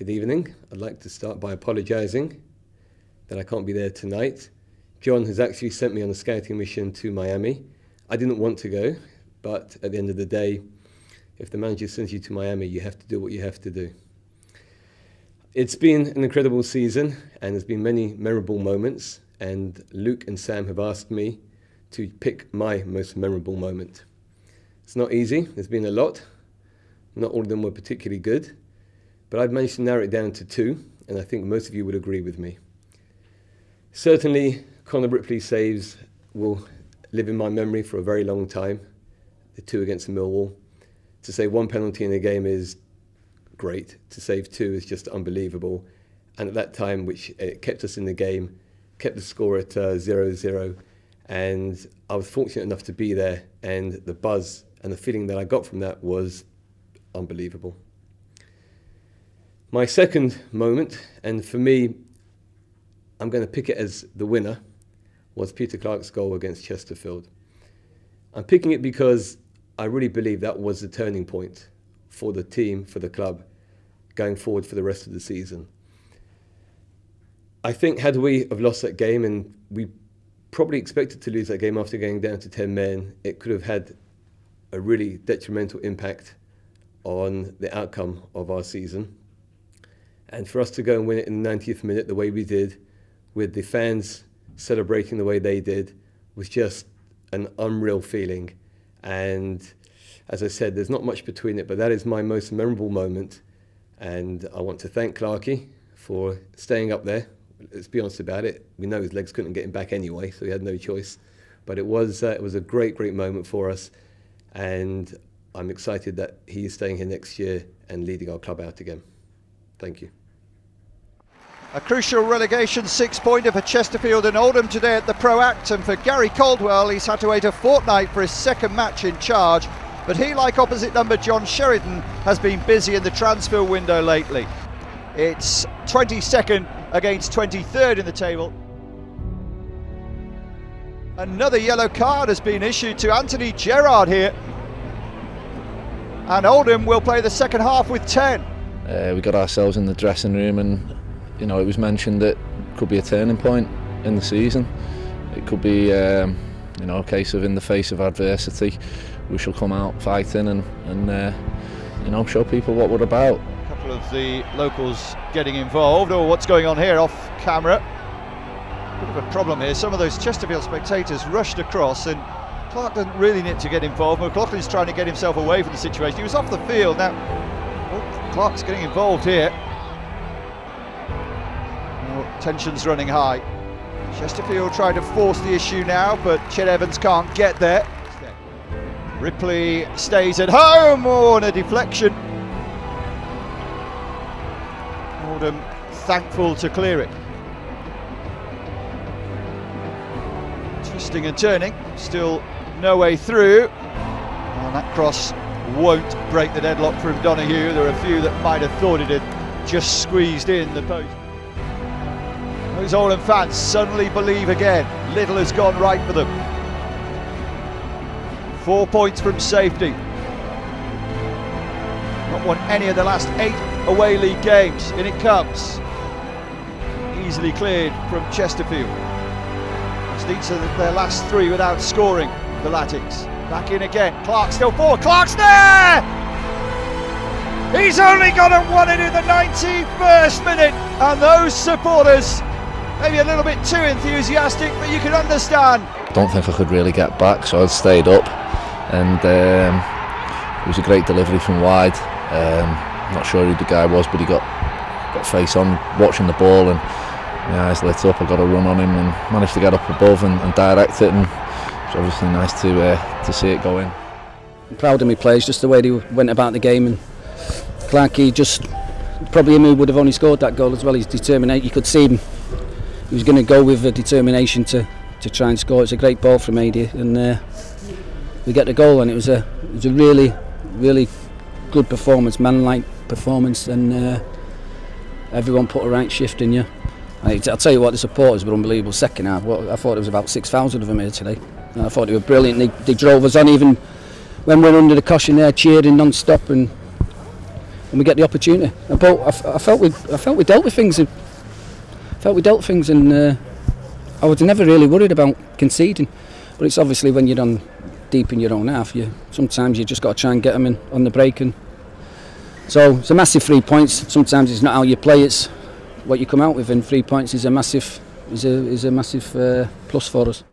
Good evening. I'd like to start by apologising that I can't be there tonight. John has actually sent me on a scouting mission to Miami. I didn't want to go, but at the end of the day, if the manager sends you to Miami, you have to do what you have to do. It's been an incredible season, and there's been many memorable moments, and Luke and Sam have asked me to pick my most memorable moment. It's not easy. There's been a lot. Not all of them were particularly good, but I've managed to narrow it down to two, and I think most of you would agree with me. Certainly, Conor Ripley's saves will live in my memory for a very long time. The two against Millwall. To save one penalty in a game is great. To save two is just unbelievable. And at that time, which kept us in the game, kept the score at 0-0, and I was fortunate enough to be there, and the buzz and the feeling that I got from that was unbelievable. My second moment, and for me, I'm going to pick it as the winner, was Peter Clarke's goal against Chesterfield. I'm picking it because I really believe that was the turning point for the team, for the club, going forward for the rest of the season. I think had we have lost that game, and we probably expected to lose that game after going down to 10 men, it could have had a really detrimental impact on the outcome of our season. And for us to go and win it in the 90th minute the way we did, with the fans celebrating the way they did, was just an unreal feeling. And as I said, there's not much between it, but that is my most memorable moment. And I want to thank Clarkie for staying up there. Let's be honest about it. We know his legs couldn't get him back anyway, so he had no choice. But it was a great, great moment for us. And I'm excited that he is staying here next year and leading our club out again. Thank you. A crucial relegation six-pointer for Chesterfield and Oldham today at the Pro Act, and for Gary Caldwell, he's had to wait a fortnight for his second match in charge, but he, like opposite number John Sheridan, has been busy in the transfer window lately. It's 22nd against 23rd in the table. Another yellow card has been issued to Anthony Gerrard here, and Oldham will play the second half with 10. We got ourselves in the dressing room, and you know, it was mentioned that it could be a turning point in the season. It could be you know, a case of in the face of adversity we shall come out fighting and you know, show people what we're about. A couple of the locals getting involved. Oh, what's going on here off camera? Bit of a problem here. Some of those Chesterfield spectators rushed across, and Clarke doesn't really need to get involved. McLaughlin's trying to get himself away from the situation. He was off the field. Now, oh, Clarke's getting involved here. Oh, tension's running high. Chesterfield trying to force the issue now, but Ched Evans can't get there. Ripley stays at home, and a deflection. Oldham thankful to clear it. Twisting and turning, still no way through. And that cross won't break the deadlock from Donoghue. There are a few that might have thought it had just squeezed in the post. Those Oldham fans suddenly believe again. Little has gone right for them. 4 points from safety. Not won any of the last 8 away league games. In it comes. Easily cleared from Chesterfield. Leads to their last 3 without scoring, the Latics. Back in again. Clarke still forward. Clarke's there! He's only got to won it in the 91st minute, and those supporters maybe a little bit too enthusiastic, but you can understand. I don't think I could really get back, so I stayed up, and it was a great delivery from wide. Not sure who the guy was, but he got face on watching the ball, and my eyes lit up. I got a run on him and managed to get up above and direct it, and it's obviously nice to see it go in. I'm proud of my players, just the way they went about the game, and Clarke, just probably him who would have only scored that goal as well. He's determined. You could see him. He was going to go with a determination to try and score. It's a great ball from Adi, and we get the goal, and it was a really, really good performance, man-like performance, and everyone put a right shift in. I'll tell you what, the supporters were unbelievable. Second half, I thought there was about 6,000 of them here today. And I thought they were brilliant. They drove us on, even when we were under the caution there, cheering non-stop, and and we get the opportunity. But I felt we dealt with things. And I was never really worried about conceding. But it's obviously when you're on deep in your own half, sometimes you just got to try and get them in on the break. And so it's a massive 3 points. Sometimes it's not how you play; it's what you come out with. And 3 points is a massive plus for us.